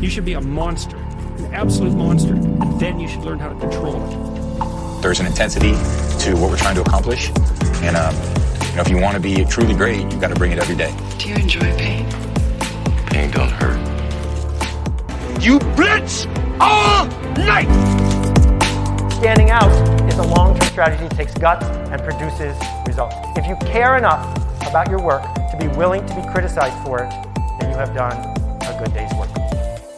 You should be a monster, an absolute monster, and then you should learn how to control it. There's an intensity to what we're trying to accomplish, and if you want to be truly great, you've got to bring it every day. Do you enjoy pain? Pain don't hurt. You blitz all night! Standing out is a long-term strategy that takes guts and produces results. If you care enough about your work to be willing to be criticized for it, then you have done a good day's work.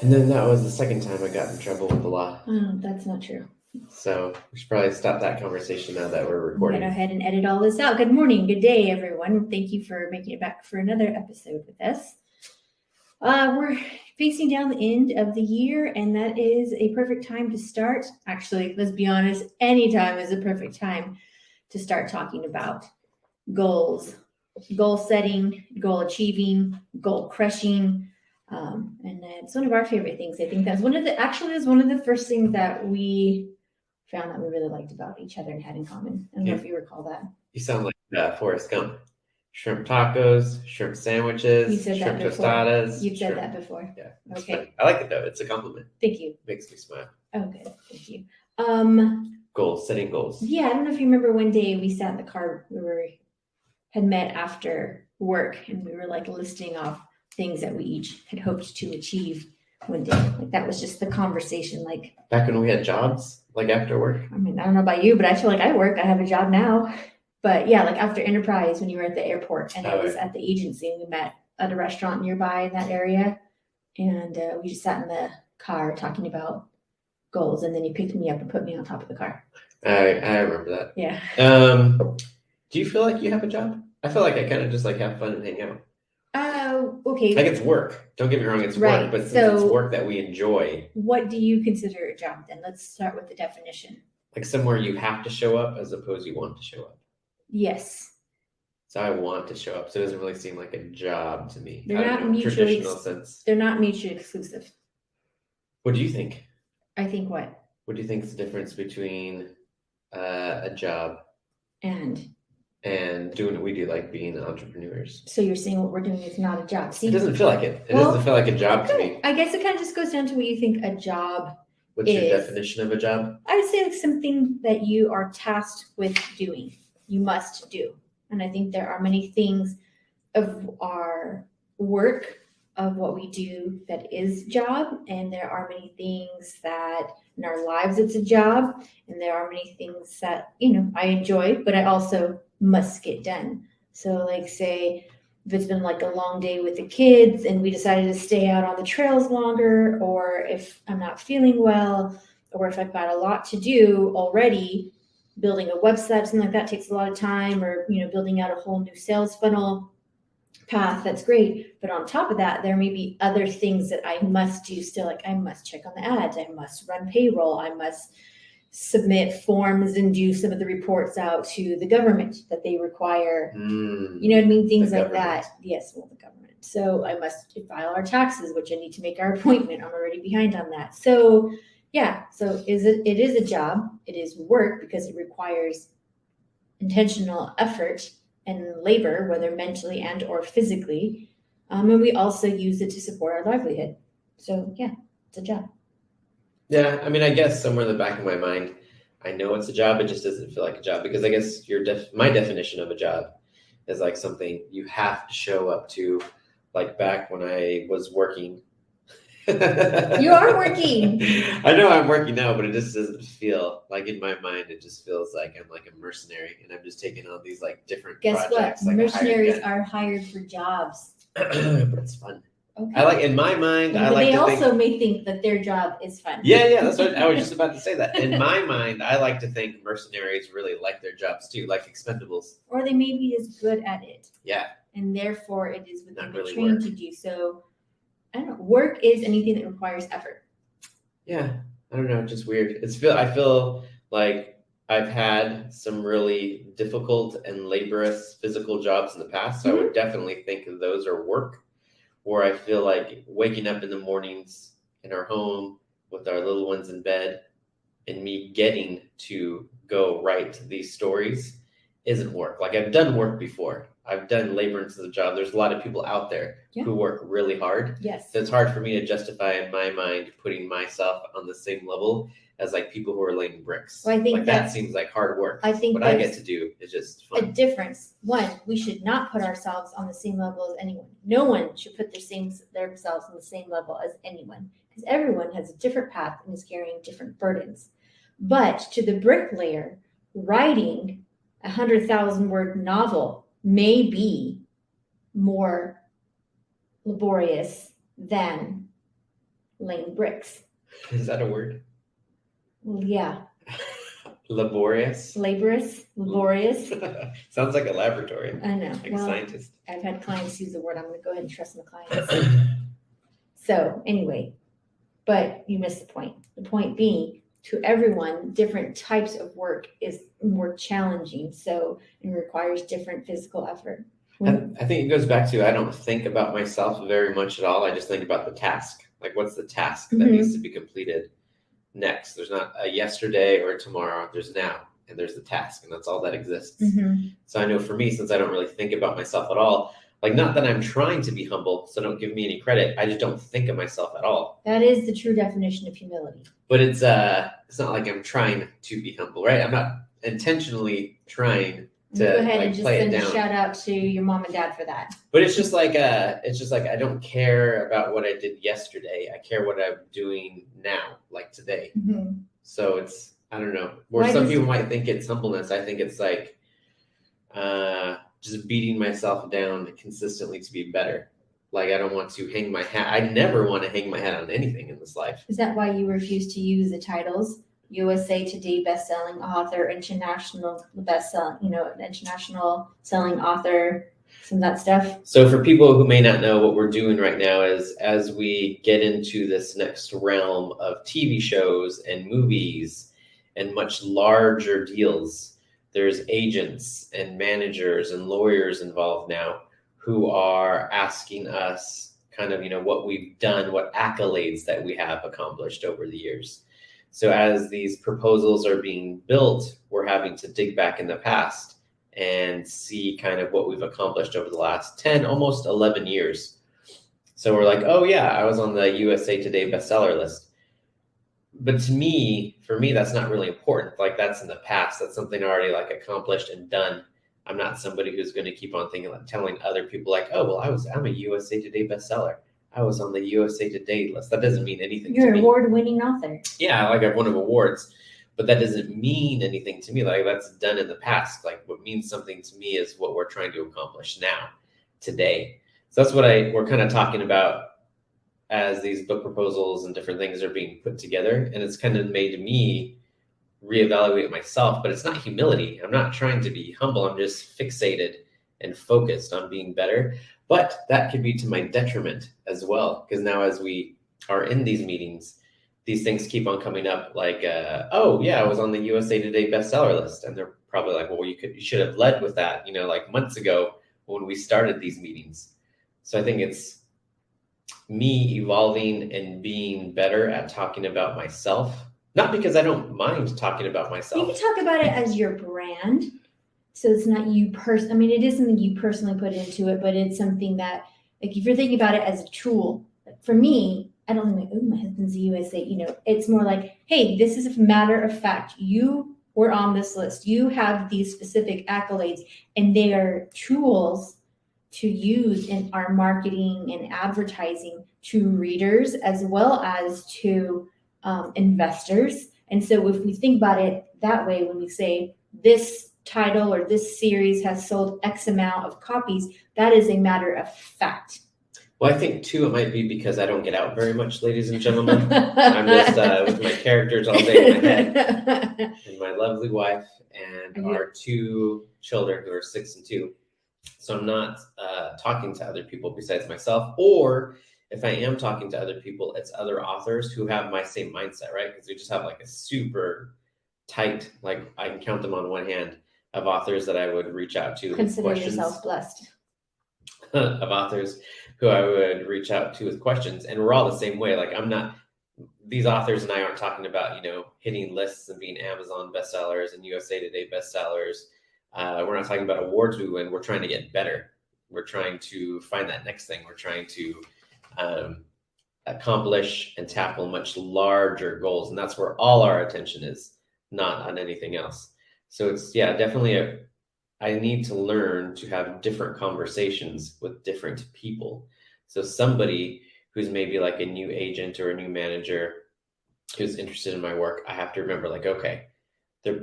And then that was the second time I got in trouble with the law. Oh, that's not true. So we should probably stop that conversation now that we're I'm recording. going to go ahead and edit all this out. Good morning, good day, everyone. Thank you for making it back for another episode with us. We're facing down the end of the year, and that is a perfect time to start. Actually, let's be honest, any time is a perfect time to start talking about goals, goal setting, goal achieving, goal crushing. And it's one of our favorite things. I think that's one of the first things that we found that we really liked about each other and had in common. I don't know if you recall that. You sound like Forrest Gump. Shrimp tacos, shrimp sandwiches, You said shrimp that before. tostadas. You've said shrimp- that before. Yeah. it's Okay. fun. I like it though. It's a compliment. Thank you. Makes me smile. Oh, good. Thank you. Goals, setting goals. Yeah, I don't know if you remember one day we sat in the car, had met after work, and we were like listing off things that we each had hoped to achieve one day. Like that was just the conversation. Like, Back when we had jobs, like after work. I mean, I don't know about you, but I feel like I work. I have a job now. But yeah, like after Enterprise, when you were at the airport, and I was at the agency, and we met at a restaurant nearby in that area, and we just sat in the car talking about goals, and then you picked me up and put me on top of the car. I remember that. Yeah. Do you feel like you have a job? I feel like I kind of just like have fun and hang out. Okay. Like it's work. Don't get me wrong, it's Right, work, but since so- it's work that we enjoy, What do you consider a job then? Let's start with the definition. like somewhere you have to show up as opposed to you want to show up. Yes. So I want to show up, so it doesn't really seem like a job to me. They're I don't not know, mutually traditional sense. They're not mutually exclusive. What do you think? I think what? What do you think is the difference between a job And and doing what we do, like being entrepreneurs? so you're saying what we're doing is not a job. See, It doesn't feel like it. It Well, doesn't feel like a job to me. I guess it kind of just goes down to what you think a job. What's your is- definition of a job? I would say like something that you are tasked with doing. You must do. And I think there are many things of our work, of what we do, that is job. And there are many things that in our lives it's a job. And there are many things that, I enjoy, but I also must get done. So like say if it's been like a long day with the kids and we decided to stay out on the trails longer, or if I'm not feeling well, or if I've got a lot to do already, building a website, something like that takes a lot of time, or, building out a whole new sales funnel path, that's great. But on top of that, there may be other things that I must do still. Like I must check on the ads. I must run payroll. I must submit forms and do some of the reports out to the government that they require. You know what I mean? Things The like that. Yes, well, the government. So I must file our taxes, which I need to make our appointment. I'm already behind on that. So yeah, so it is a job. It is work because it requires intentional effort and labor, whether mentally and or physically. And we also use it to support our livelihood. So yeah, it's a job. Yeah, I mean, I guess somewhere in the back of my mind, I know it's a job. It just doesn't feel like a job because I guess my definition of a job is like something you have to show up to. Like back when I was working. You are working. I know I'm working now, but it just doesn't feel like in my mind. It just feels like I'm like a mercenary and I'm just taking on these like different Guess projects. what? Like Mercenaries are hired for jobs. but it's fun. Okay. I like in my mind. But I like they to also think. may think that their job is fun. Yeah, that's what I was just about to say. That in my mind, I like to think mercenaries really like their jobs too, like Expendables. Or they may be as good at it. Yeah, And therefore it is what Not they've been really trained work. to do. So I don't know. Work is anything that requires effort. yeah. I don't know, just weird. I feel like I've had some really difficult and laborious physical jobs in the past. So I would definitely think of those are work. Or I feel like waking up in the mornings in our home with our little ones in bed and me getting to go write these stories isn't work. Like I've done work before. I've done labor into the job. There's a lot of people out there Yeah. who work really hard. Yes. So it's hard for me to justify in my mind putting myself on the same level as like people who are laying bricks. Well, I think like that that's- seems like hard work. I think what I there's get to do is just a fun. difference. One, we should not put ourselves on the same level as anyone. No one should put themselves on the same level as anyone, because everyone has a different path and is carrying different burdens. But to the bricklayer, writing 100,000-word novel may be more laborious than laying bricks. Is that a word? Well, yeah, Laborious. laborious. Sounds like a laboratory, I know. like a Well, scientist. I've had clients use the word. I'm going to go ahead and trust my clients. So anyway, but you missed the point. The point being, to everyone, different types of work is more challenging. So it requires different physical effort. I think it goes back to I don't think about myself very much at all. I just think about the task. Like, what's the task that Mhm. needs to be completed next? There's not a yesterday or a tomorrow. There's now, and there's the task, and that's all that exists. Mhm. So I know for me, since I don't really think about myself at all, like, not that I'm trying to be humble, so don't give me any credit. I just don't think of myself at all. That is the true definition of humility. But it's not like I'm trying to be humble, right? I'm not intentionally trying to Go ahead like and just play it send a down. shout out to your mom and dad for that. But it's just like I don't care about what I did yesterday. I care what I'm doing now, like today. Mhm. So it's I don't know. Or Why some does- people might think it's humbleness. I think it's like just beating myself down consistently to be better. Like, I don't want to hang my hat. I never want to hang my hat on anything in this life. Is that why you refuse to use the titles? USA Today bestselling author, international international selling author, some of that stuff. So for people who may not know, what we're doing right now is as we get into this next realm of TV shows and movies and much larger deals, there's agents and managers and lawyers involved now who are asking us kind of, what we've done, what accolades that we have accomplished over the years. So as these proposals are being built, we're having to dig back in the past and see kind of what we've accomplished over the last 10, almost 11 years. So we're like, oh yeah, I was on the USA Today bestseller list. But for me, that's not really important. Like, that's in the past. That's something already like accomplished and done. I'm not somebody who's going to keep on telling other people like, oh, well, I'm a USA Today bestseller. I was on the USA Today list. That doesn't mean anything You're to an me. award-winning author. Yeah, like I've won awards, but that doesn't mean anything to me. Like, that's done in the past. Like, what means something to me is what we're trying to accomplish now, today. So that's what we're kind of talking about as these book proposals and different things are being put together. And it's kind of made me reevaluate myself, but it's not humility. I'm not trying to be humble. I'm just fixated and focused on being better. But that could be to my detriment as well, because now as we are in these meetings, these things keep on coming up like, oh yeah, I was on the USA Today bestseller list. And they're probably like, well, you should have led with that, like months ago when we started these meetings. So I think it's me evolving and being better at talking about myself. Not because I don't mind talking about You myself. can talk about it as your brand. So it's not you it is something you personally put into it, but it's something that, like, if you're thinking about it as a tool, like for me, I don't think, oh, my husband's a USA, it's more like, hey, this is a matter of fact. You were on this list. You have these specific accolades, and they are tools to use in our marketing and advertising to readers as well as to investors. And so if we think about it that way, when we say this title or this series has sold X amount of copies, that is a matter of fact. Well, I think too, it might be because I don't get out very much, ladies and gentlemen. I'm just with my characters all day in my head, and my lovely wife and our 2 children who are 6 and 2. So I'm not talking to other people besides myself, or if I am talking to other people, it's other authors who have my same mindset, right? Because we just have like a super tight, like I can count them on one hand, of authors that I would reach out to with Consider questions. yourself blessed. Of authors who I would reach out to with questions. And we're all the same way. Like, these authors and I aren't talking about, hitting lists and being Amazon bestsellers and USA Today bestsellers. We're not talking about awards we win. We're trying to get better. We're trying to find that next thing. We're trying to accomplish and tackle much larger goals. And that's where all our attention is, not on anything else. So it's, definitely I need to learn to have different conversations with different people. So somebody who's maybe like a new agent or a new manager who's interested in my work, I have to remember, like, okay, they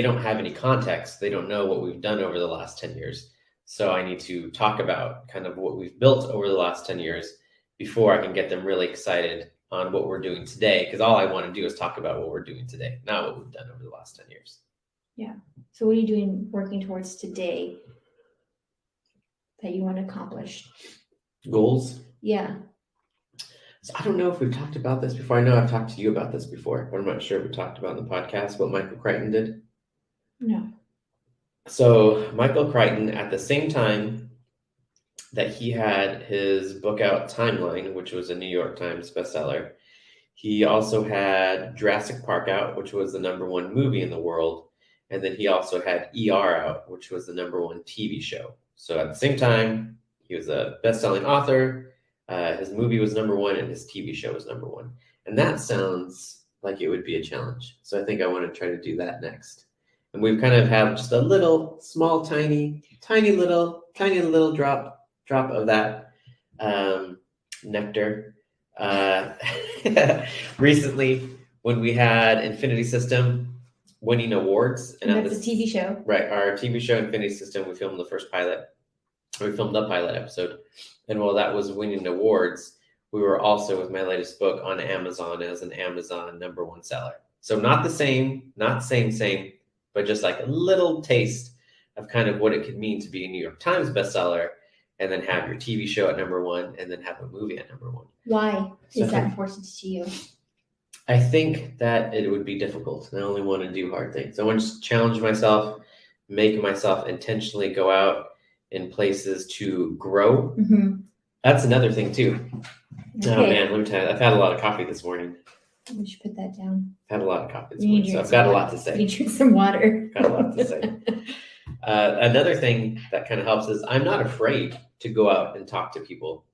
don't have any context. They don't know what we've done over the last 10 years. So I need to talk about kind of what we've built over the last 10 years before I can get them really excited on what we're doing today. Because all I want to do is talk about what we're doing today, not what we've done over the last 10 years. Yeah. So what are you working towards today that you want to accomplish? Goals? Yeah. So I don't know if we've talked about this before. I know I've talked to you about this before, but I'm not sure if we talked about in the podcast what Michael Crichton did. No. So Michael Crichton, at the same time that he had his book out, Timeline, which was a New York Times bestseller, he also had Jurassic Park out, which was the #1 movie in the world. And then he also had ER out, which was the #1 TV show. So at the same time, he was a best-selling author. His movie was #1 and his TV show was #1. And that sounds like it would be a challenge. So I think I want to try to do that next. And we've kind of have just a little small, tiny little drop of that nectar. Recently, when we had Infinity System winning awards, And that's a TV show. Right, our TV show Infinity System, we filmed the first pilot. We filmed the pilot episode, and while that was winning awards, we were also with my latest book on Amazon as an Amazon #1 seller. So not the same, not same, but just like a little taste of kind of what it could mean to be a New York Times bestseller, and then have your TV show at #1, and then have a movie at #1. Why is So- that important to you? I think that it would be difficult. I only want to do hard things. I want to challenge myself, make myself intentionally go out in places to grow. Mm-hmm. That's another thing too. Oh Okay. man, let me tell you, I've had a lot of coffee this morning. We should put that down. I've had a lot of coffee this You need morning, to so drink I've got a some lot to water. say. You drink some water. Got a lot to say. Another thing that kind of helps is I'm not afraid to go out and talk to people.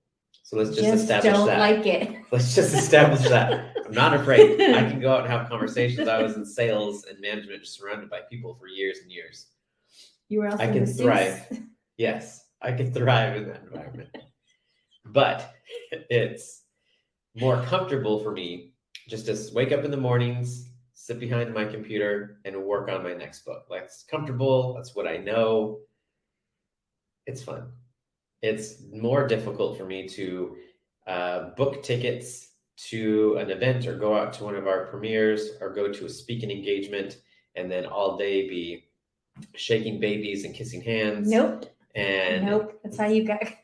So let's just establish don't that. like it. Let's just establish that. I'm not afraid. I can go out and have conversations. I was in sales and management, just surrounded by people for years and years. You were also I in can the suits. thrive. Yes, I can thrive in that environment. But it's more comfortable for me just to wake up in the mornings, sit behind my computer, and work on my next book. Like, it's comfortable. That's what I know. It's fun. It's more difficult for me to book tickets to an event or go out to one of our premieres or go to a speaking engagement and then all day be shaking babies and kissing hands. Nope. And Nope. That's how you get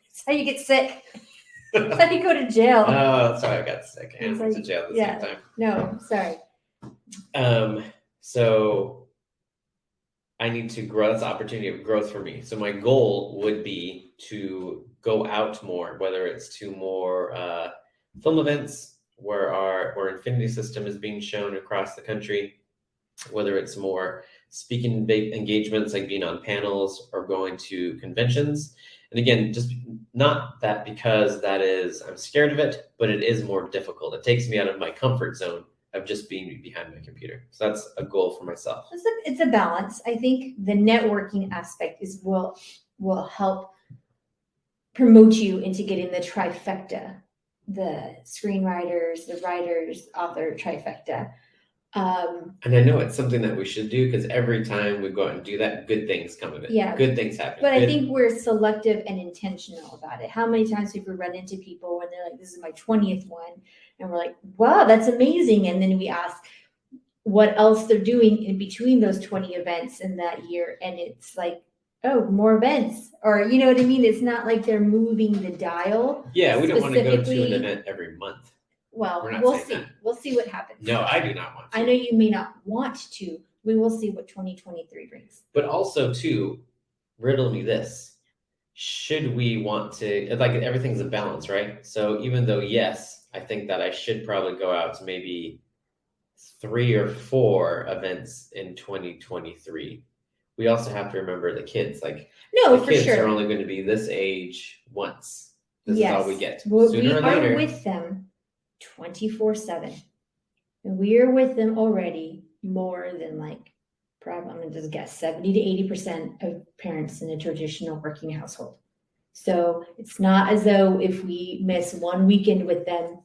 sick. That's how you go to jail. Oh, that's why I got sick and That's went to like- jail at the yeah. same time. No, sorry. So I need to grow. That's the opportunity of growth for me. So my goal would be to go out more, whether it's to more film events where Infinity System is being shown across the country, whether it's more speaking engagements like being on panels or going to conventions. And again, just not that because I'm scared of it, but it is more difficult. It takes me out of my comfort zone of just being behind my computer. So that's a goal for myself. It's a balance. I think the networking aspect will help promote you into getting the trifecta, the screenwriters, the writers, author trifecta. And I know it's something that we should do because every time we go out and do that, good things come of it. Yeah. Good things happen. But I Good- think we're selective and intentional about it. How many times have we run into people when they're like, this is my 20th one? And we're like, wow, that's amazing. And then we ask what else they're doing in between those 20 events in that year. And it's like, oh, more events. Or, you know what I mean? It's not like they're moving the dial. Yeah, we don't want to go to an specifically- event every month. Well, We're not we'll saying see. that. We'll see what happens. No, I do not want to. I know you may not want to. We will see what 2023 brings. But also, too, riddle me this. Should we want to, like, everything's a balance, right? So even though, yes, I think that I should probably go out to maybe 3 or 4 events in 2023, we also have to remember the kids. Like No, the for kids sure. are only going to be this age once. This Yes. is all we get. Well, Sooner we or are later. with them 24/7. And we are with them already more than like, probably, I'm gonna just guess, 70 to 80% of parents in a traditional working household. So it's not as though if we miss one weekend with them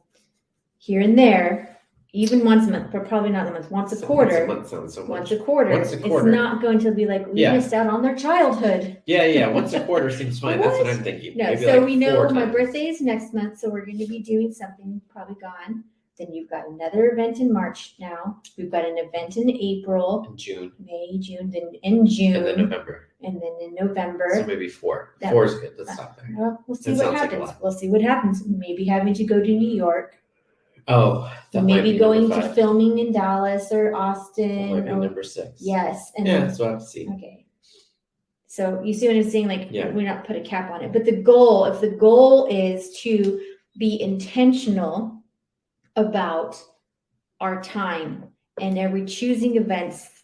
here and there, even once a month, but probably not a month, once a quarter. Once a month sounds so much. Once a quarter. Once a quarter. It's not going to be like we Yeah. missed out on their childhood. Yeah. Once a quarter seems fine. That's what What? I'm thinking. No, Maybe so like we know 4 my times. birthday is next month, so we're going to be doing something probably gone. Then you've got another event in March now. We've got an event in April, In June May, June, then in June, and then November. and then in November. So maybe 4. That- 4 is good. Let's stop there. Well, we'll see That what sounds like a happens. lot. We'll see what happens. Maybe having to go to New York. Oh, that might Maybe be going number to 5. filming in Dallas or That might Austin. be Or, number 6. yes, and Yeah, then so we'll have to see. okay. So you see what I'm saying? Like, Yeah. we're not put a cap on it, but the goal, if the goal is to be intentional about our time, and are we choosing events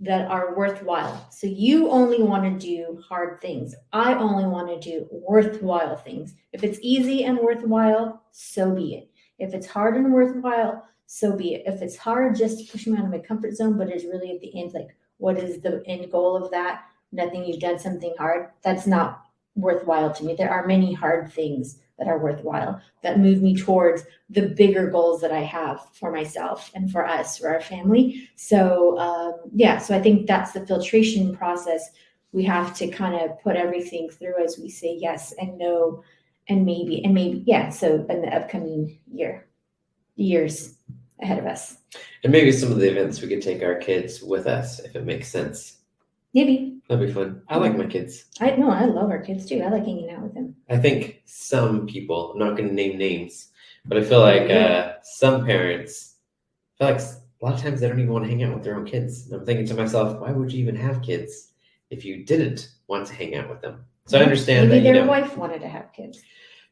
that are worthwhile? So you only want to do hard things. I only want to do worthwhile things. If it's easy and worthwhile, so be it. If it's hard and worthwhile, so be it. If it's hard just to push me out of my comfort zone, but it's really at the end, like, what is the end goal of that? Nothing, you've done something hard. That's not worthwhile to me. There are many hard things that are worthwhile that move me towards the bigger goals that I have for myself and for us, for our family. So, so I think that's the filtration process. We have to kind of put everything through as we say yes and no and maybe. Yeah. So in the upcoming years ahead of us. And maybe some of the events we could take our kids with us if it makes sense. Maybe. That'd be fun. I like my kids. I love our kids too. I like hanging out with them. I think some people, I'm not going to name names, but I feel like some parents feel like a lot of times they don't even want to hang out with their own kids. And I'm thinking to myself, why would you even have kids if you didn't want to hang out with them? So I understand Maybe that, their wife wanted to have kids.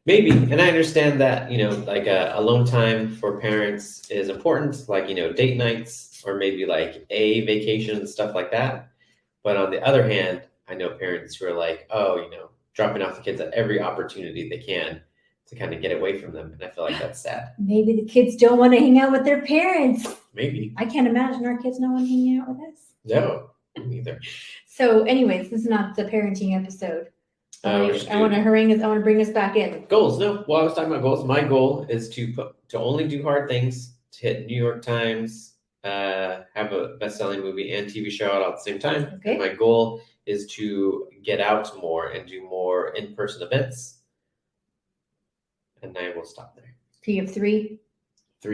maybe, and I understand that, like alone time for parents is important, like, date nights or maybe like a vacation and stuff like that. But on the other hand, I know parents who are like, dropping off the kids at every opportunity they can to kind of get away from them. And I feel like that's sad. Maybe the kids don't want to hang out with their parents. Maybe. I can't imagine our kids not want to hang out with us. No, me neither. So anyways, this is not the parenting episode. We're just I want to bring us back in. Goals. No, well, I was talking about goals. My goal is to only do hard things, to hit New York Times, have a best-selling movie and TV show out at the same time. Okay. And my goal is to get out more and do more in-person events. And I will stop there. So you have 3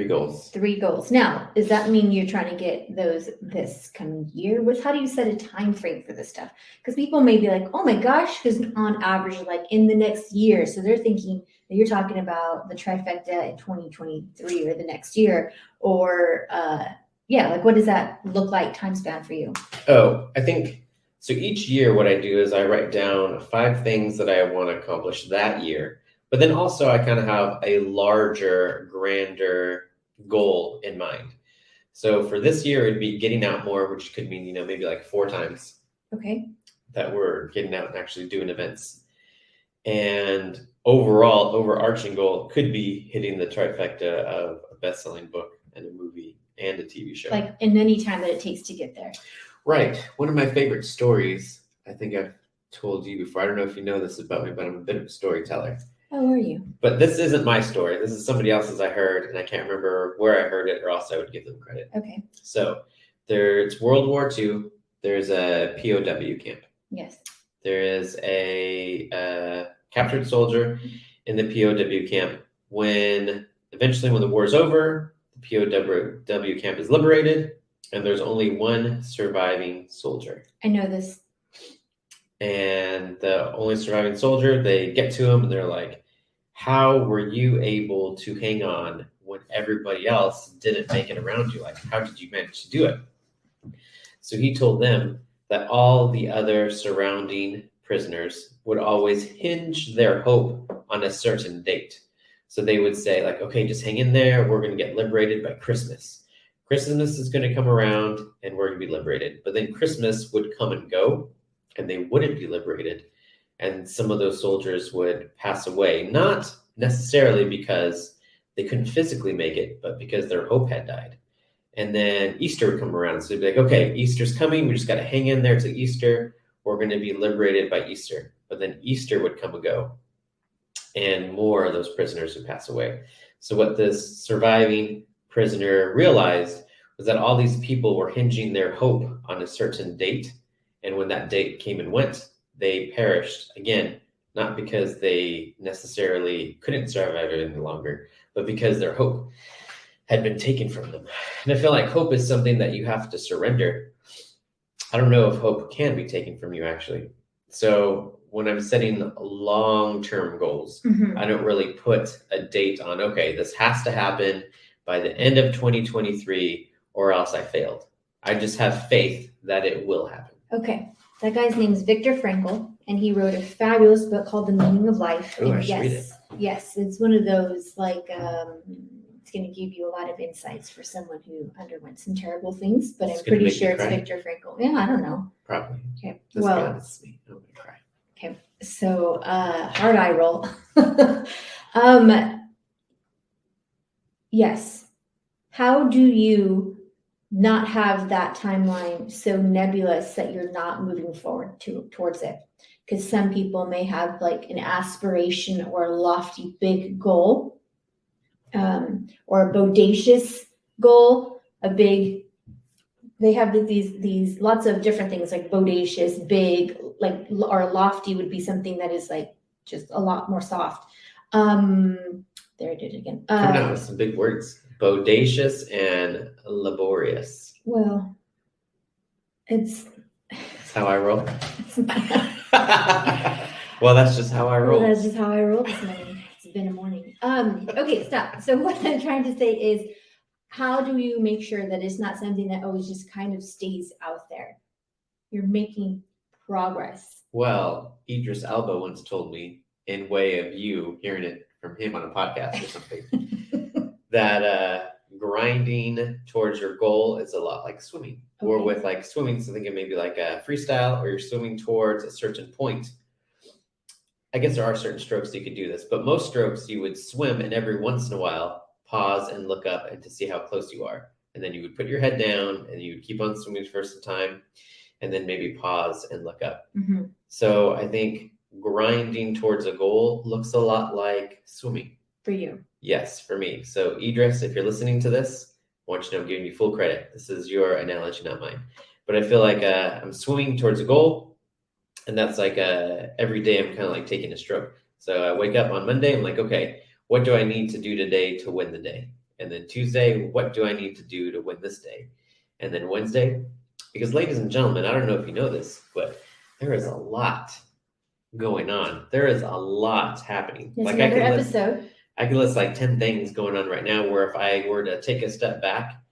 goals. goals. Now, does that mean you're trying to get those this coming year? How do you set a time frame for this stuff? Because people may be like, oh my gosh, because on average, like in the next year. So they're thinking that you're talking about the trifecta in 2023 or the next year, or like what does that look like time span for you? Oh, I think so. Each year, what I do is I write down 5 things that I want to accomplish that year. But then also I kind of have a larger, grander goal in mind. So for this year, it'd be getting out more, which could mean, maybe like 4 times Okay. that we're getting out and actually doing events. And overall, overarching goal could be hitting the trifecta of a best-selling book and a movie and a TV show. Like in any time that it takes to get there. Right. One of my favorite stories, I think I've told you before. I don't know if you know this about me, but I'm a bit of a storyteller. How are you? But this isn't my story. This is somebody else's I heard, and I can't remember where I heard it, or else I would give them credit. Okay. So it's World War II. There's a POW camp. Yes. There is a captured soldier in the POW camp. Eventually when the war is over, the POW camp is liberated, and there's only one surviving soldier. I know this. And the only surviving soldier, they get to him and they're like, how were you able to hang on when everybody else didn't make it around you? Like, how did you manage to do it? So he told them that all the other surrounding prisoners would always hinge their hope on a certain date. So they would say like, okay, just hang in there. We're going to get liberated by Christmas. Christmas is going to come around and we're going to be liberated. But then Christmas would come and go and they wouldn't be liberated. And some of those soldiers would pass away, not necessarily because they couldn't physically make it, but because their hope had died. And then Easter would come around. So they'd be like, okay, Easter's coming. We just got to hang in there till Easter. We're going to be liberated by Easter. But then Easter would come and go. And more of those prisoners would pass away. So what this surviving prisoner realized was that all these people were hinging their hope on a certain date. And when that date came and went, they perished. Again, not because they necessarily couldn't survive any longer, but because their hope had been taken from them. And I feel like hope is something that you have to surrender. I don't know if hope can be taken from you, actually. So when I'm setting long-term goals, I don't really put a date on, okay, this has to happen by the end of 2023 or else I failed. I just have faith that it will happen. Okay. That guy's name is Viktor Frankl, and he wrote a fabulous book called The Meaning of Life. Oh, And I should read it. yes, it's one of those, like, it's going to give you a lot of insights for someone who underwent some terrible things, but It's I'm gonna pretty make sure you it's cry. Viktor Frankl. Yeah, I don't know. Probably. Okay. Let's Well, be honest with me. I'm going to cry. okay. So, hard eye roll. Yes. How do you not have that timeline so nebulous that you're not moving forward towards it? Because some people may have like an aspiration or a lofty big goal, or a bodacious goal, they have these lots of different things like bodacious, big, like, or lofty would be something that is like just a lot more soft. There I did it again. Coming out with some big words. Bodacious and laborious. Well, it's That's how I roll. Well, that's just how I roll. That's just how I roll this morning. It's been a morning. Okay, stop. So what I'm trying to say is, how do you make sure that it's not something that always just kind of stays out there? You're making progress. Well, Idris Elba once told me, in way of you hearing it from him on a podcast or something, that grinding towards your goal is a lot like swimming. Or Okay. with like swimming, so thinking maybe like a freestyle, or you're swimming towards a certain point. I guess there are certain strokes you could do this, but most strokes you would swim and every once in a while pause and look up and to see how close you are. And then you would put your head down and you would keep on swimming for some time and then maybe pause and look up. Mm-hmm. So I think grinding towards a goal looks a lot like swimming. For you. Yes, for me. So Idris, if you're listening to this, I want you to know I'm giving you full credit. This is your analogy, not mine. But I feel like I'm swimming towards a goal, and that's like every day I'm kind of like taking a stroke. So I wake up on Monday, I'm like, okay, what do I need to do today to win the day? And then Tuesday, what do I need to do to win this day? And then Wednesday, because ladies and gentlemen, I don't know if you know this, but there is a lot going on. There is a lot happening. There's like another episode. I could list like 10 things going on right now where if I were to take a step back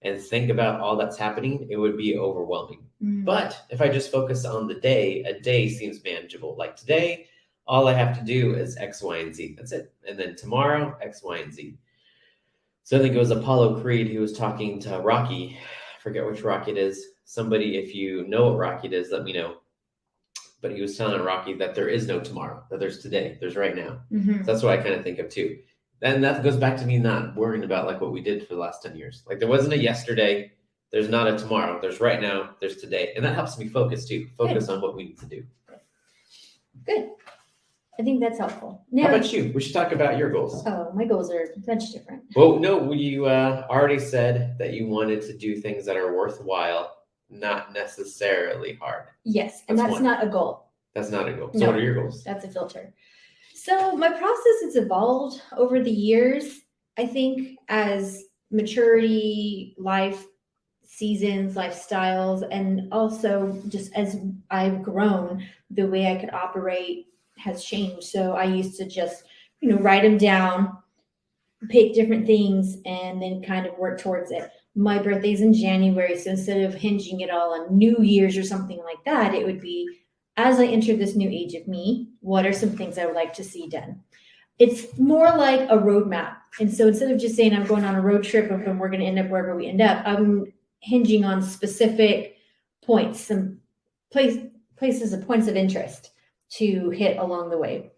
and think about all that's happening, it would be overwhelming. Mm. But if I just focus on the day, a day seems manageable. Like today, all I have to do is X, Y, and Z. That's it. And then tomorrow, X, Y, and Z. So I think it was Apollo Creed who was talking to Rocky. I forget which Rocky it is. Somebody, if you know what Rocky it is, let me know. But he was telling Rocky that there is no tomorrow, that there's today, there's right now. Mm-hmm. So that's what I kind of think of too. And that goes back to me not worrying about like what we did for the last 10 years. Like there wasn't a yesterday, there's not a tomorrow, there's right now, there's today. And that helps me focus too. Focus on what we need to do. Good. I think that's helpful. How Now, about you? We should talk about your goals. oh, my goals are much different. Well, no, you already said that you wanted to do things that are worthwhile, not necessarily hard. Yes, and That's that's one. not a goal. That's not a goal. So No. what are your goals? That's a filter. So my process has evolved over the years. I think as maturity, life seasons, lifestyles, and also just as I've grown, the way I could operate has changed. So I used to just, write them down, pick different things, and then kind of work towards it. My birthday's in January, so instead of hinging it all on New Year's or something like that, it would be, as I enter this new age of me, what are some things I would like to see done? it's more like a roadmap. And so instead of just saying I'm going on a road trip and we're going to end up wherever we end up, I'm hinging on specific points, some places of points of interest to hit along the way.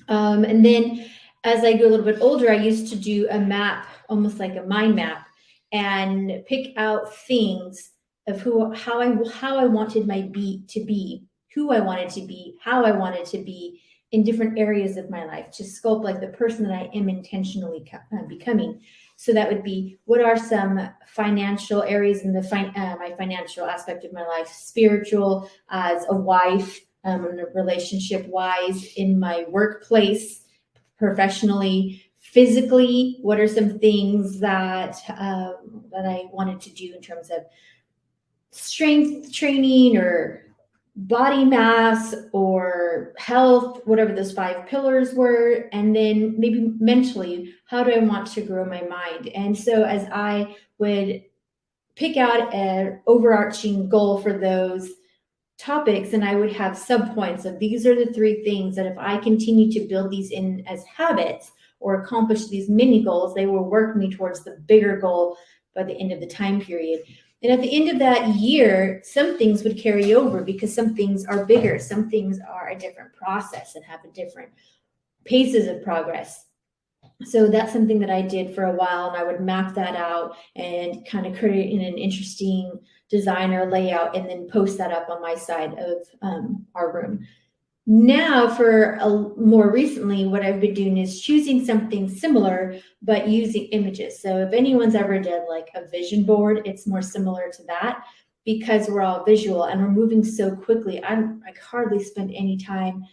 And then as I grew a little bit older, I used to do a map, almost like a mind map, and pick out things of how I wanted my beat to be, who I wanted to be, how I wanted to be in different areas of my life, to sculpt like the person that I am intentionally becoming. So that would be, what are some financial areas in the my financial aspect of my life, spiritual, as a wife, relationship wise, in my workplace, professionally, physically, what are some things that that I wanted to do in terms of strength training or body mass or health, whatever those 5 pillars were. And then maybe mentally, how do I want to grow my mind? And so as I would pick out an overarching goal for those topics, and I would have subpoints of, these are the 3 things that if I continue to build these in as habits or accomplish these mini goals, they will work me towards the bigger goal by the end of the time period. And at the end of that year, some things would carry over because some things are bigger. Some things are a different process and have a different paces of progress. So that's something that I did for a while, and I would map that out and kind of create in an interesting design or layout, and then post that up on my side of our room. Now, more recently, what I've been doing is choosing something similar, but using images. So if anyone's ever did like a vision board, it's more similar to that, because we're all visual and we're moving so quickly. I hardly spend any time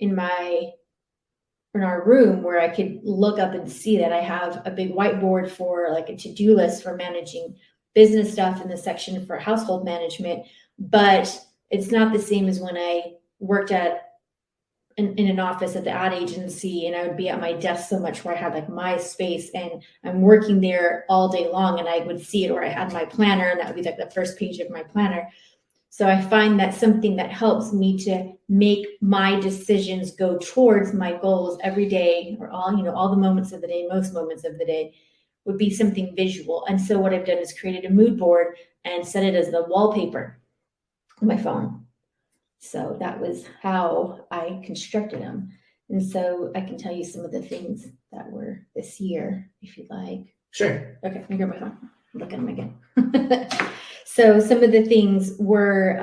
in our room where I could look up and see that I have a big whiteboard for like a to-do list for managing business stuff in the section for household management. But it's not the same as when I worked in an office at the ad agency, and I would be at my desk so much where I had like my space and I'm working there all day long, and I would see it, or I had my planner and that would be like the first page of my planner. So I find that something that helps me to make my decisions go towards my goals every day, or all the moments of the day, most moments of the day, would be something visual. And so what I've done is created a mood board and set it as the wallpaper on my phone. So that was how I constructed them. And so I can tell you some of the things that were this year, if you'd like. Sure. Okay, let me grab my phone. Look at them again. So some of the things were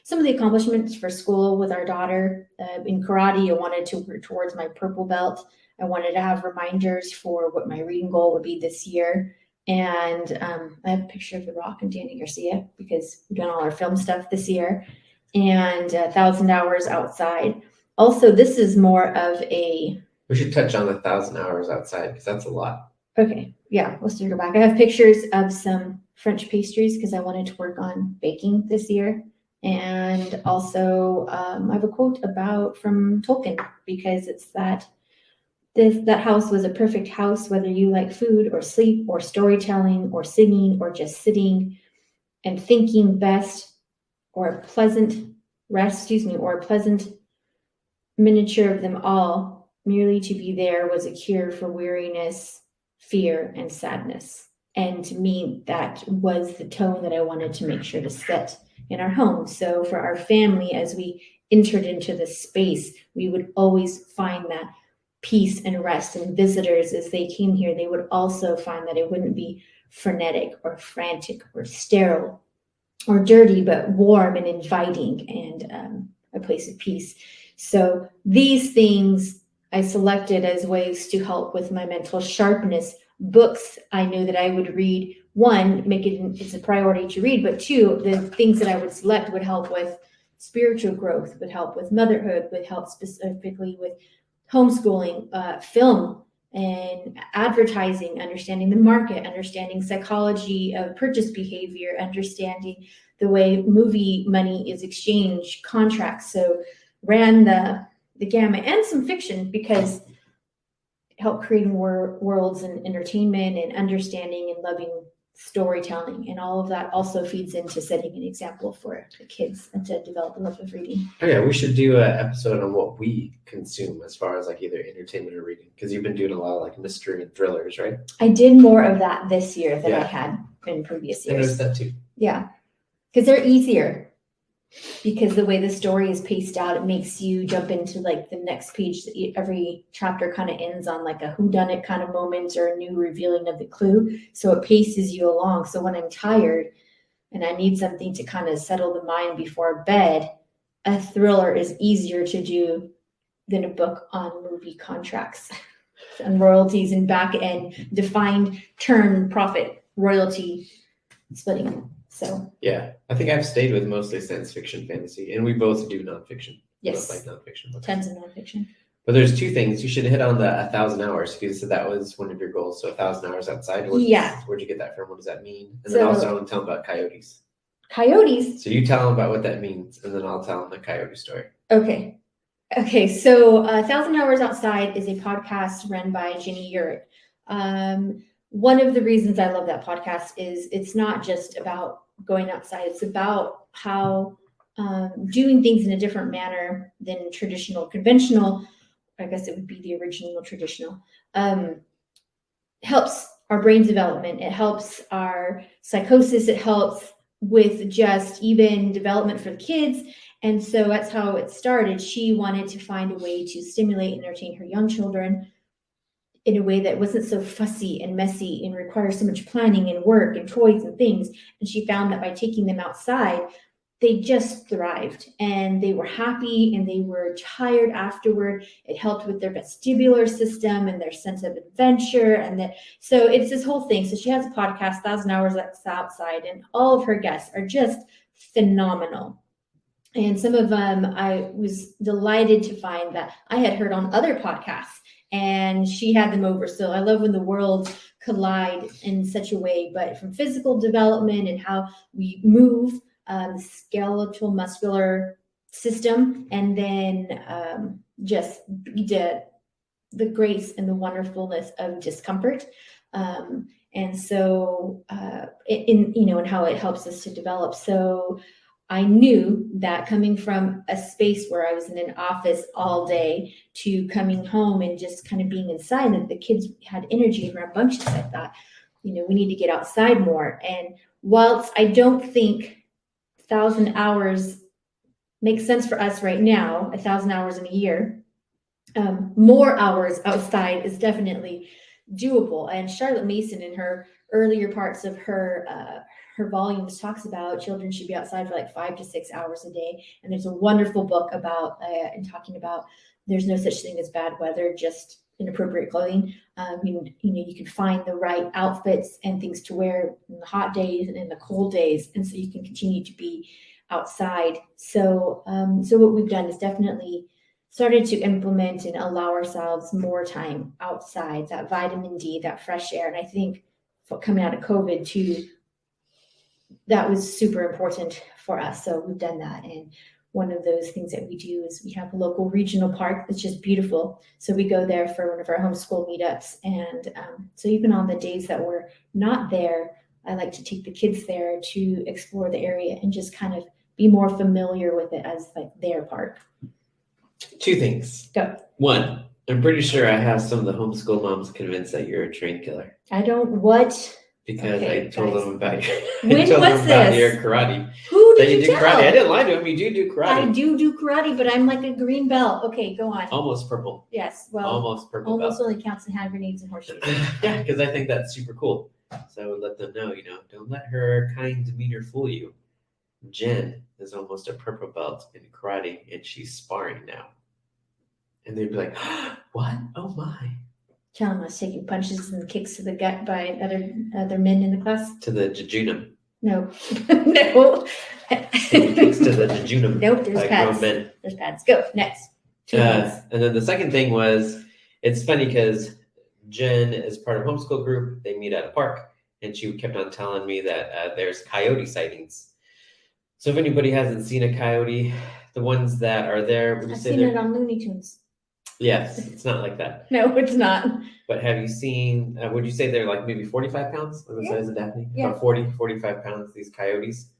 some of the accomplishments for school with our daughter. In karate, I wanted to work towards my purple belt. I wanted to have reminders for what my reading goal would be this year. And I have a picture of The Rock and Danny Garcia, because we've done all our film stuff this year. And 1,000 hours outside. Also, this is more of a... We should touch on the 1,000 hours outside, because that's a lot. Okay, yeah, let's go back. I have pictures of some French pastries because I wanted to work on baking this year. And also, I have a quote from Tolkien, because it's that house was a perfect house, whether you like food or sleep or storytelling or singing or just sitting and thinking best, or a pleasant rest, or a pleasant miniature of them all. Merely to be there was a cure for weariness, fear, and sadness. And to me, that was the tone that I wanted to make sure to set in our home. So for our family, as we entered into this space, we would always find that peace and rest. And visitors, as they came here, they would also find that it wouldn't be frenetic or frantic or sterile or dirty, but warm and inviting, and a place of peace. So these things I selected as ways to help with my mental sharpness. Books I knew that I would read. One, it's a priority to read, but 2, the things that I would select would help with spiritual growth, would help with motherhood, would help specifically with homeschooling, film, and advertising, understanding the market, understanding psychology of purchase behavior, understanding the way movie money is exchanged, contracts. So ran the gamut, and some fiction, because it helped creating worlds and entertainment and understanding and loving storytelling, and all of that also feeds into setting an example for the kids and to develop a love of reading. Oh yeah, we should do an episode on what we consume as far as like either entertainment or reading, because you've been doing a lot of like mystery and thrillers, right? I did more of that this year than I Yeah. had in previous I noticed years. that too. Yeah, because they're easier. Because the way the story is paced out, it makes you jump into like the next page. Every chapter kind of ends on like a whodunit kind of moment or a new revealing of the clue. So it paces you along. So when I'm tired and I need something to kind of settle the mind before bed, a thriller is easier to do than a book on movie contracts and royalties and back end defined term profit royalty splitting. So Yeah, I think I've stayed with mostly science fiction, fantasy, and we both do nonfiction. yes, Both like nonfiction books. tons of nonfiction. But there's two things you should hit on: the 1,000 hours, because that was one of your goals. So 1,000 hours outside. Yeah. Where'd you get that from? What does that mean? And So- then also I want to tell them about coyotes. Coyotes. So you tell them about what that means, and then I'll tell them the coyote story. Okay. Okay. So 1,000 Hours Outside is a podcast run by Jenny Urick. One of the reasons I love that podcast is it's not just about going outside. It's about how doing things in a different manner than traditional, conventional, I guess it would be the original traditional, helps our brain development. It helps our psychosis. It helps with just even development for the kids. And so that's how it started. She wanted to find a way to stimulate and entertain her young children in a way that wasn't so fussy and messy and requires so much planning and work and toys and things. And she found that by taking them outside, they just thrived and they were happy and they were tired afterward. It helped with their vestibular system and their sense of adventure. And that, so it's this whole thing. So she has a podcast, 1,000 Hours Outside, and all of her guests are just phenomenal. And some of them I was delighted to find that I had heard on other podcasts, and she had them over. So I love when the worlds collide in such a way, but from physical development and how we move, skeletal muscular system, and then just the grace and the wonderfulness of discomfort. And so and how it helps us to develop. So I knew that coming from a space where I was in an office all day to coming home and just kind of being inside, that the kids had energy and rambunctious, I thought, we need to get outside more. And whilst I don't think 1,000 hours makes sense for us right now, 1,000 hours in a year, more hours outside is definitely doable. And Charlotte Mason, in her earlier parts of her volumes, talks about children should be outside for like 5 to 6 hours a day. And there's a wonderful book about and talking about there's no such thing as bad weather, just inappropriate clothing. You can find the right outfits and things to wear in the hot days and in the cold days, and so you can continue to be outside. So what we've done is definitely started to implement and allow ourselves more time outside, that vitamin D, that fresh air. And I think coming out of COVID too, that was super important for us. So we've done that. And one of those things that we do is we have a local regional park that's just beautiful. So we go there for one of our homeschool meetups. And so even on the days that we're not there, I like to take the kids there to explore the area and just kind of be more familiar with it as like their park. Two things. Go. One, I'm pretty sure I have some of the homeschool moms convinced that you're a trained killer, I don't, what? because Okay, I told guys. them about your, When I told was them about this? your karate. Who That did you you do tell? karate. I didn't lie to him. You do karate. I do karate, but I'm like a green belt. Okay, go on. Almost purple. Yes, well, Almost purple almost belt. only counts in hand grenades and horseshoes. Yeah, because I think that's super cool. So I would let them know, don't let her kind demeanor fool you. Jen is almost a purple belt in karate, and she's sparring now. And they'd be like, what? Oh my. Tell him I was taking punches and kicks to the gut by other men in the class. To the jejunum. No, no. Kicks to the jejunum. Nope, there's By pads. grown men. There's pads. Go next. Two things. And then the second thing was, it's funny because Jen is part of homeschool group. They meet at a park, and she kept on telling me that there's coyote sightings. So if anybody hasn't seen a coyote, the ones that are there, would you I've say seen they're it on Looney Tunes. Yes, it's not like that. No, it's not. But have you seen, would you say they're like maybe 45 pounds on the Yeah. size of Daphne? Yeah. About 40, 45 pounds, these coyotes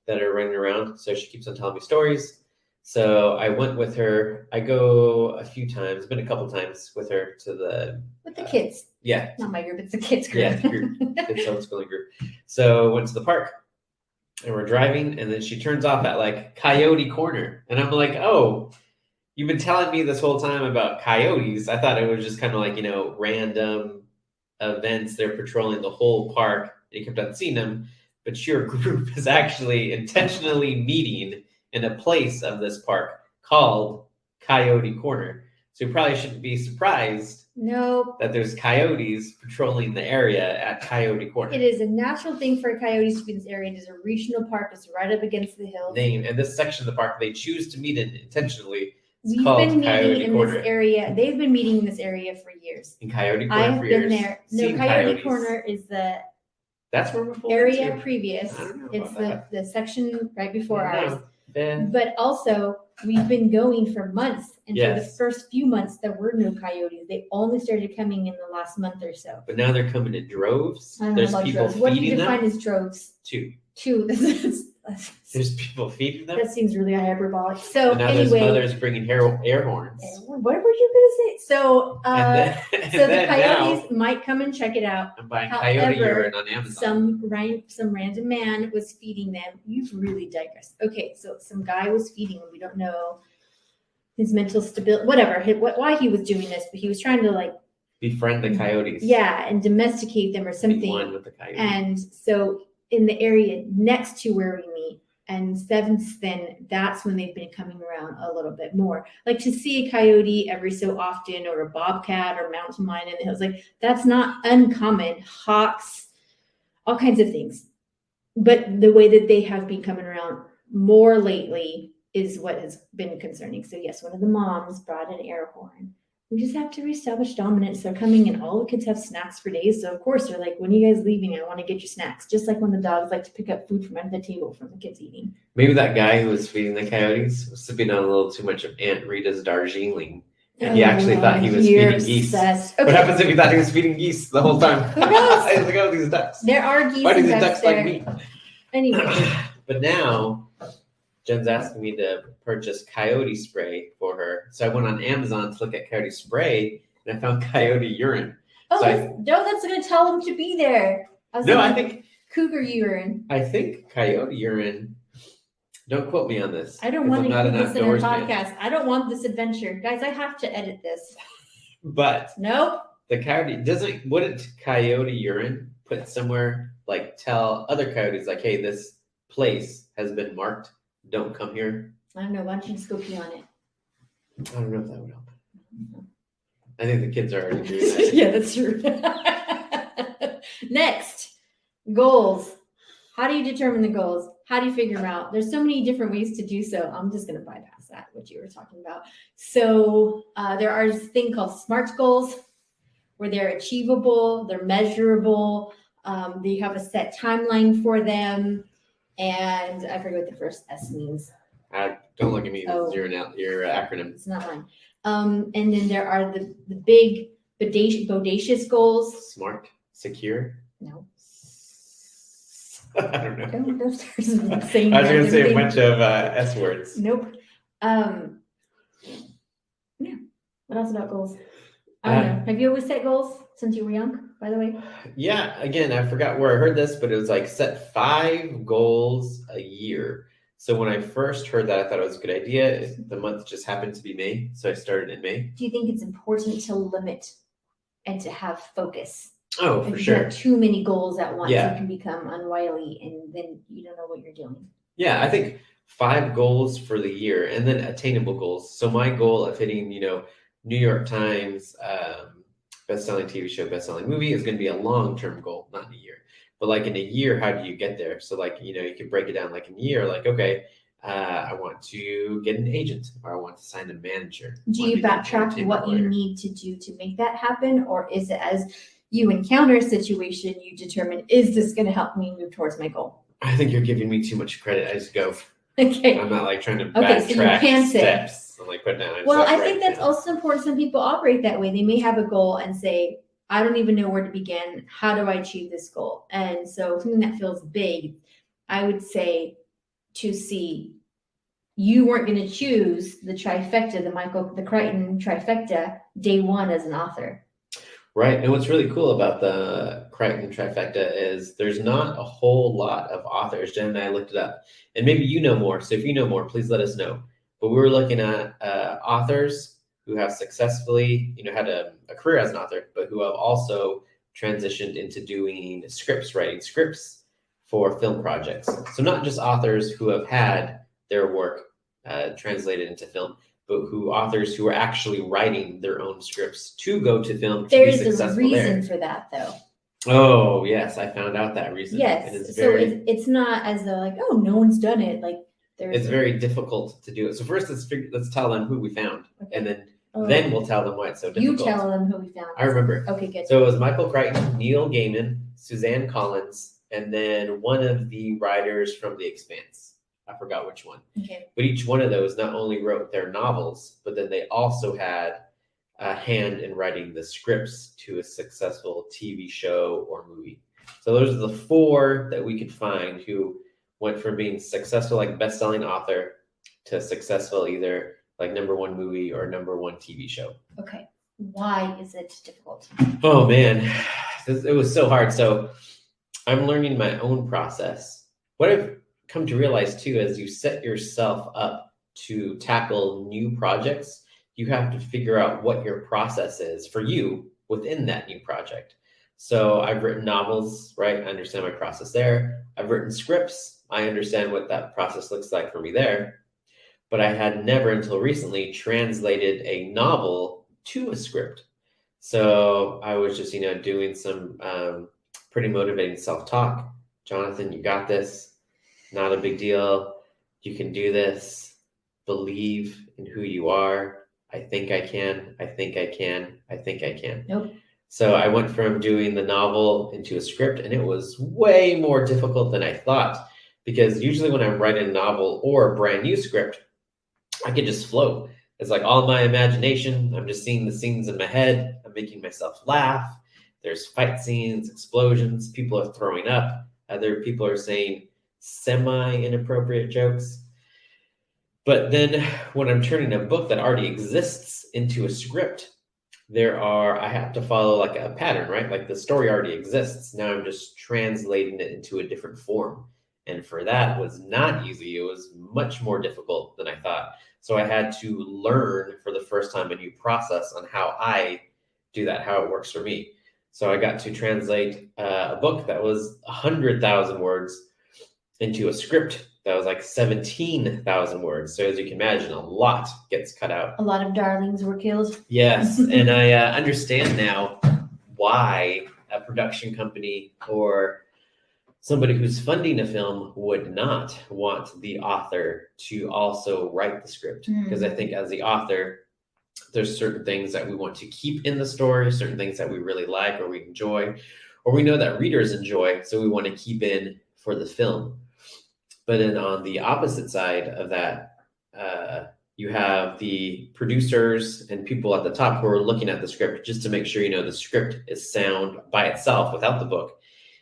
that are running around. So she keeps on telling me stories. So I went with her. I go a few times, been a couple times with her to the, With the kids. yeah, Not my group, it's the kids group. yeah, group. It's homeschooling group. So went to the park and we're driving and then she turns off at like Coyote Corner. And I'm like, oh, you've been telling me this whole time about coyotes. I thought it was just kind of like, you know, random events. They're patrolling the whole park. And you kept on seeing them. But your group is actually intentionally meeting in a place of this park called Coyote Corner. So you probably shouldn't be surprised No, that there's coyotes patrolling the area at Coyote Corner. it is a natural thing for coyotes to be in this area. It is a regional park. It's right up against the hills. Name and this section of the park they choose to meet in intentionally. It's We've called been Coyote meeting in Corner. this area. They've been meeting in this area for years. In Coyote Corner I have for been years. there. No, Seen Coyote coyotes. Corner is the That's where we're pulling area into. previous. I don't know It's about the section right before I don't ours. know. Yeah. But also, we've been going for months, and for the Yes. first few months, there were no coyotes. They only started coming in the last month or so. But now they're coming in droves. I don't There's know about people droves. What do you feeding define them. as droves? Too. Two. There's people feeding them. That seems really hyperbolic. So And now there's anyway, mothers bringing air horns. what were you gonna say? So, And so the then coyotes now might come and check it out. I'm buying However, coyote urine on Amazon. Some random man was feeding them. You've really digressed. Okay, so some guy was feeding them. We don't know his mental stability, whatever, why he was doing this, but he was trying to like, Befriend the coyotes. yeah, and domesticate them or Be something. one with the coyotes. And so in the area next to where we meet, and since then, that's when they've been coming around a little bit more. Like to see a coyote every so often, or a bobcat or mountain lion in the hills, like that's not uncommon. Hawks, all kinds of things. But the way that they have been coming around more lately is what has been concerning. So yes, one of the moms brought an air horn. We just have to reestablish dominance. They're coming in. All the kids have snacks for days. So of course they're like, when are you guys leaving? I want to get your snacks. Just like when the dogs like to pick up food from under the table from the kids eating. Maybe that guy who was feeding the coyotes was sipping on a little too much of Aunt Rita's Darjeeling. And he actually thought he was You're feeding geese. obsessed. What Okay, happens if he thought he was feeding geese the whole time? Who knows? Hey, look at all these ducks. there are geese Why do and these ducks ducks there. like meat? Anyway, But now Jen's asking me to purchase coyote spray for her. So I went on Amazon to look at coyote spray and I found coyote urine. oh, So that's going to tell them to be there. I was No, I thinking think cougar urine. coyote urine. Don't quote me on this. I don't 'cause want I'm to not do an this in our outdoorsman. podcast. I don't want this adventure. Guys, I have to edit this. But Nope. the coyote wouldn't coyote urine put somewhere like tell other coyotes like, hey, this place has been marked. Don't come here. I don't know. Why don't you just go pee on it? I don't know if that would help. I think the kids are already doing that. Yeah, that's true. Next, goals. How do you determine the goals? How do you figure them out? There's so many different ways to do so. I'm just going to bypass that, what you were talking about. So there are this thing called SMART goals, where they're achievable, they're measurable, they have a set timeline for them, and I forget what the first S means. Don't look at me. Oh. Your acronym. It's not mine. And then there are the big bodacious goals. Smart, secure. No, I don't know. don't start saying I was going to say a random bunch things. of S words. Nope. Yeah. What else about goals? I don't know. Have you always set goals since you were young, by the way? Yeah, again, I forgot where I heard this, but it was like set 5 goals a year. So when I first heard that, I thought it was a good idea. The month just happened to be May, so I started in May. Do you think it's important to limit and to have focus? Oh, If for you sure. have too many goals at once, Yeah. you can become unwily, and then you don't know what you're doing. Yeah, I think 5 goals for the year and then attainable goals. So my goal of hitting, New York Times, best-selling TV show, best-selling movie is going to be a long-term goal, not in a year. But like in a year, how do you get there? So like, you can break it down like in a year, like, okay, I want to get an agent or I want to sign a manager. Do Want to you be an backtrack entertainment what you lawyer. need to do to make that happen? Or is it as you encounter a situation, you determine, is this going to help me move towards my goal? I think you're giving me too much credit. I just go. Okay. I'm not like trying to Okay, so you backtrack can say- steps. I'm like, put down. Well, Just I write think it that's down. also important. Some people operate that way. They may have a goal and say, I don't even know where to begin. How do I achieve this goal? And so something that feels big, I would say to see, you weren't going to choose the trifecta, the Crichton trifecta day one as an author. Right. And what's really cool about the Crichton trifecta is there's not a whole lot of authors. Jen and I looked it up, and maybe you know more. So if you know more, please let us know. But we were looking at authors who have successfully, had a career as an author, but who have also transitioned into doing scripts, writing scripts for film projects. So not just authors who have had their work translated into film, but authors who are actually writing their own scripts to go to film to be There's a successful reason there. for that, though. Oh, yes, I found out that reason. Yes. And it's So very, it's not as though like, oh, no one's done it. Like there's it's very difficult to do it. So first, let's tell them who we found, and then Oh. then we'll tell them why it's so You difficult. tell them who we found. I remember. Okay, good. So it was Michael Crichton, Neil Gaiman, Suzanne Collins, and then one of the writers from The Expanse. I forgot which one. Okay. But each one of those not only wrote their novels, but then they also had a hand in writing the scripts to a successful TV show or movie. So those are the four that we could find who went from being successful, like best-selling author, to successful either like #1 movie or #1 TV show. Okay. Why is it difficult? Oh man, it was so hard. So I'm learning my own process. What I've come to realize too, as you set yourself up to tackle new projects, you have to figure out what your process is for you within that new project. So I've written novels, right? I understand my process there. I've written scripts. I understand what that process looks like for me there. But I had never until recently translated a novel to a script. So I was just, doing some pretty motivating self-talk. Jonathan, you got this. Not a big deal. You can do this. Believe in who you are. I think I can. I think I can. I think I can. Nope. So I went from doing the novel into a script, and it was way more difficult than I thought. Because usually when I'm writing a novel or a brand new script, I can just float. It's like all my imagination. I'm just seeing the scenes in my head. I'm making myself laugh. There's fight scenes, explosions. People are throwing up. Other people are saying semi-inappropriate jokes. But then when I'm turning a book that already exists into a script, I have to follow like a pattern, right? Like the story already exists. Now I'm just translating it into a different form. And for that was not easy. It was much more difficult than I thought. So I had to learn for the first time a new process on how I do that, how it works for me. So I got to translate a book that was 100,000 words into a script that was like 17,000 words. So as you can imagine, a lot gets cut out. A lot of darlings were killed. Yes, and I understand now why a production company or somebody who's funding a film would not want the author to also write the script. Because I think as the author, there's certain things that we want to keep in the story, certain things that we really like or we enjoy, or we know that readers enjoy, so we want to keep in for the film. But then on the opposite side of that, you have the producers and people at the top who are looking at the script just to make sure, the script is sound by itself without the book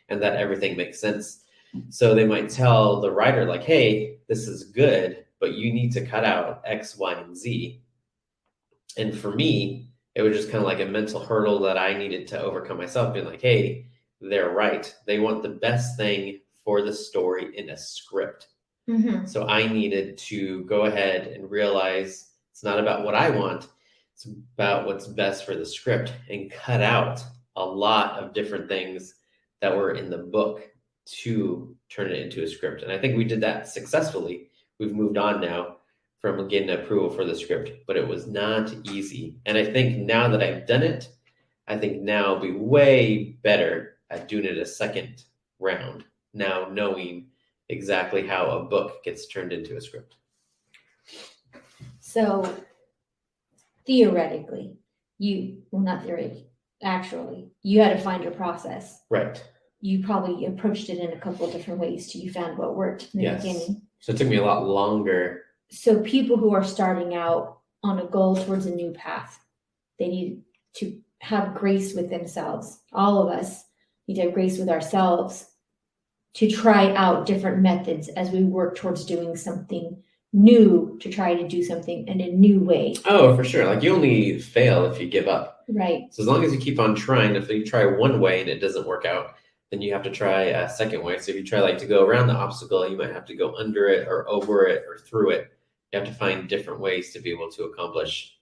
and that everything makes sense. So they might tell the writer like, hey, this is good, but you need to cut out X, Y, and Z. And for me, it was just kind of like a mental hurdle that I needed to overcome myself, being like, hey, they're right. They want the best thing for the story in a script. Mm-hmm. So I needed to go ahead and realize it's not about what I want. It's about what's best for the script and cut out a lot of different things that were in the book to turn it into a script. And I think we did that successfully. We've moved on now from getting approval for the script, but it was not easy. And I think now that I've done it, I think now I'll be way better at doing it a second round, now knowing exactly how a book gets turned into a script. So theoretically, not theoretically, actually, you had to find your process. Right. You probably approached it in a couple of different ways till you found what worked in the Yes. beginning. So it took me a lot longer. So people who are starting out on a goal towards a new path. They need to have grace with themselves. All of us need to have grace with ourselves to try out different methods as we work towards doing something new, to try to do something in a new way. Oh, for sure. Like you only fail if you give up. Right. So as long as you keep on trying, if you try one way and it doesn't work out, then you have to try a second way. So if you try like to go around the obstacle, you might have to go under it or over it or through it. You have to find different ways to be able to accomplish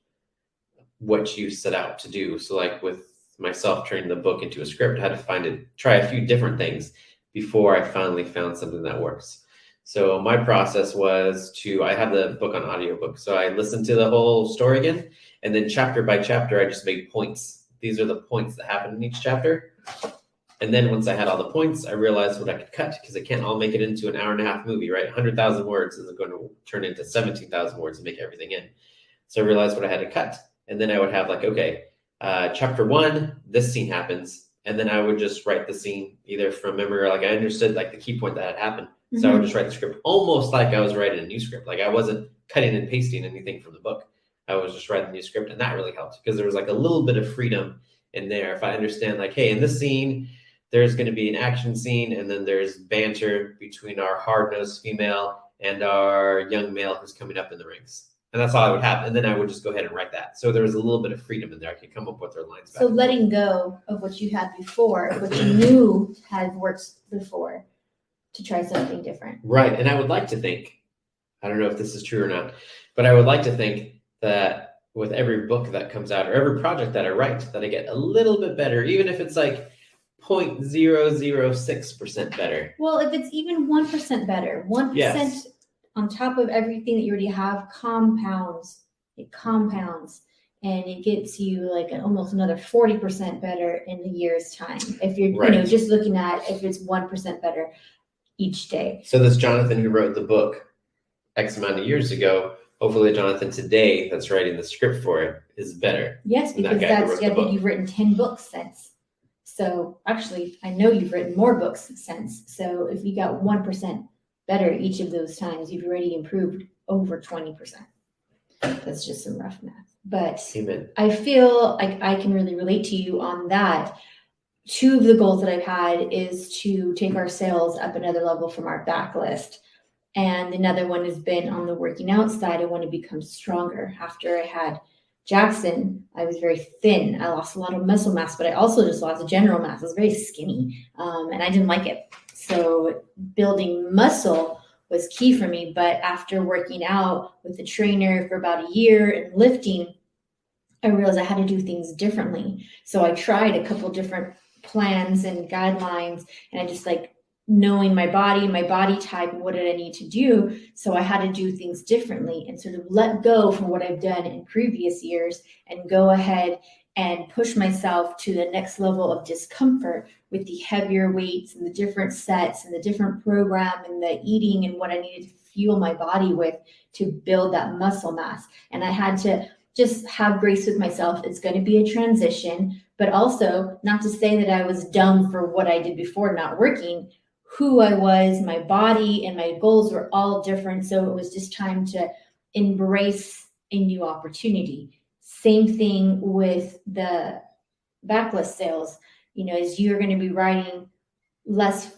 what you set out to do. So like with myself turning the book into a script, I had to try a few different things before I finally found something that works. So my process was I have the book on audiobook. So I listened to the whole story again, and then chapter by chapter, I just made points. These are the points that happen in each chapter. And then once I had all the points, I realized what I could cut, because I can't all make it into an 1.5-hour movie, right? 100,000 words isn't going to turn into 17,000 words and make everything in. So I realized what I had to cut. And then I would have like, okay, chapter 1, this scene happens. And then I would just write the scene either from memory or like I understood like the key point that had happened. Mm-hmm. So I would just write the script almost like I was writing a new script. Like I wasn't cutting and pasting anything from the book. I was just writing the new script, and that really helped because there was like a little bit of freedom in there. If I understand like, hey, in this scene, there's going to be an action scene, and then there's banter between our hard-nosed female and our young male who's coming up in the ranks. And that's all I would have. And then I would just go ahead and write that. So there was a little bit of freedom in there. I could come up with their lines back. So letting go of what you had before, what you knew had worked before, to try something different. Right. And I would like to think, I don't know if this is true or not, but I would like to think that with every book that comes out or every project that I write, that I get a little bit better, even if it's like 0.006% better. Well, if it's even 1% better, 1% yes. On top of everything that you already have compounds. It compounds, and it gets you like almost another 40% better in a year's time. If you're right. Just looking at if it's 1% better each day. So this Jonathan who wrote the book X amount of years ago, hopefully Jonathan today that's writing the script for it is better. Yes, because I think you've written 10 books since. So actually, I know you've written more books since. So if you got 1% better each of those times, you've already improved over 20%. That's just some rough math. But Amen. I feel like I can really relate to you on that. 2 of the goals that I've had is to take our sales up another level from our backlist. And another one has been on the working out side. I want to become stronger. After I had Jackson, I was very thin. I lost a lot of muscle mass, but I also just lost general mass. I was very skinny, and I didn't like it. So building muscle was key for me. But after working out with the trainer for about a year and lifting, I realized I had to do things differently. So I tried a couple different plans and guidelines, and I just like knowing my body type, and what did I need to do. So I had to do things differently and sort of let go from what I've done in previous years and go ahead and push myself to the next level of discomfort with the heavier weights and the different sets and the different program and the eating and what I needed to fuel my body with to build that muscle mass. And I had to just have grace with myself. It's going to be a transition, but also not to say that I was dumb for what I did before not working. Who I was, my body and my goals were all different. So it was just time to embrace a new opportunity. Same thing with the backlist sales. As you're going to be writing less,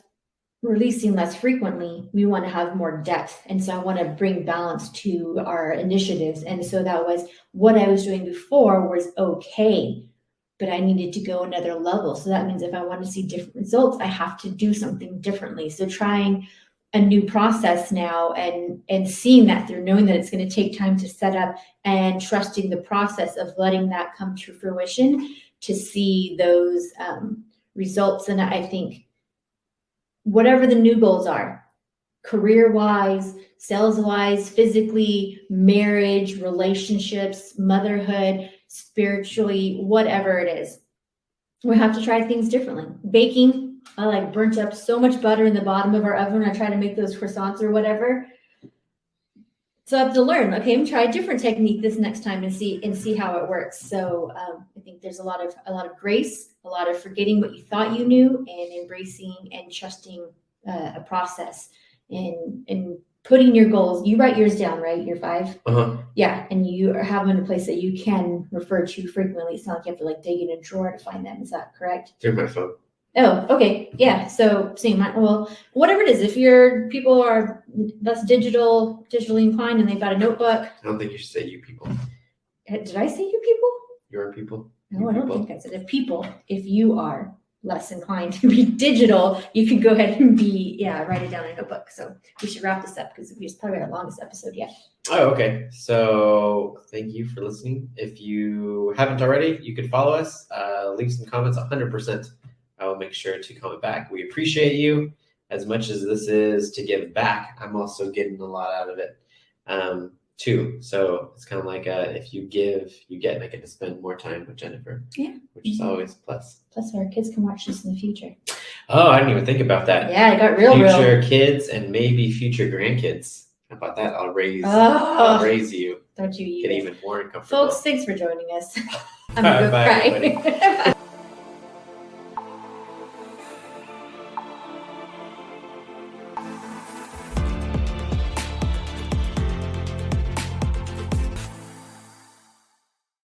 releasing less frequently, we want to have more depth. And so I want to bring balance to our initiatives. And so that was what I was doing before was okay, but I needed to go another level. So that means if I want to see different results, I have to do something differently. So trying a new process now and seeing that through, knowing that it's going to take time to set up and trusting the process of letting that come to fruition to see those results. And I think whatever the new goals are, career-wise, sales-wise, physically, marriage, relationships, motherhood, spiritually, whatever it is, we have to try things differently. Baking, I like burnt up so much butter in the bottom of our oven. I try to make those croissants or whatever. So I have to learn, okay, I'm gonna try a different technique this next time and see how it works. So I think there's a lot of grace, a lot of forgetting what you thought you knew and embracing and trusting a process and putting your goals, you write yours down, right? You're 5. Uh-huh. Yeah, and you have them in a place that you can refer to frequently. It's not like you have to like dig in a drawer to find them. Is that correct? Through my phone. Oh, okay. Yeah. So same. Well, whatever it is, if your people are less digitally inclined and they've got a notebook. I don't think you should say you people. Did I say you people? Your people. No, I don't think I said if you are less inclined to be digital, you can go ahead and write it down in a notebook. So we should wrap this up because it's probably our longest episode yet. Oh, okay. So thank you for listening. If you haven't already, you can follow us. Leave some comments. 100%. I will make sure to comment back. We appreciate you as much as this is to give back. I'm also getting a lot out of it too. So it's kind of like if you give, you get. And I get to spend more time with Jennifer. Yeah. Which is always a plus. Plus, our kids can watch this in the future. Oh, I didn't even think about that. Yeah, it got real. Future kids and maybe future grandkids. How about that? I'll raise you. Don't you Get even. even more uncomfortable. Folks, thanks for joining us. I'm Bye, gonna go bye, cry. everybody. Bye.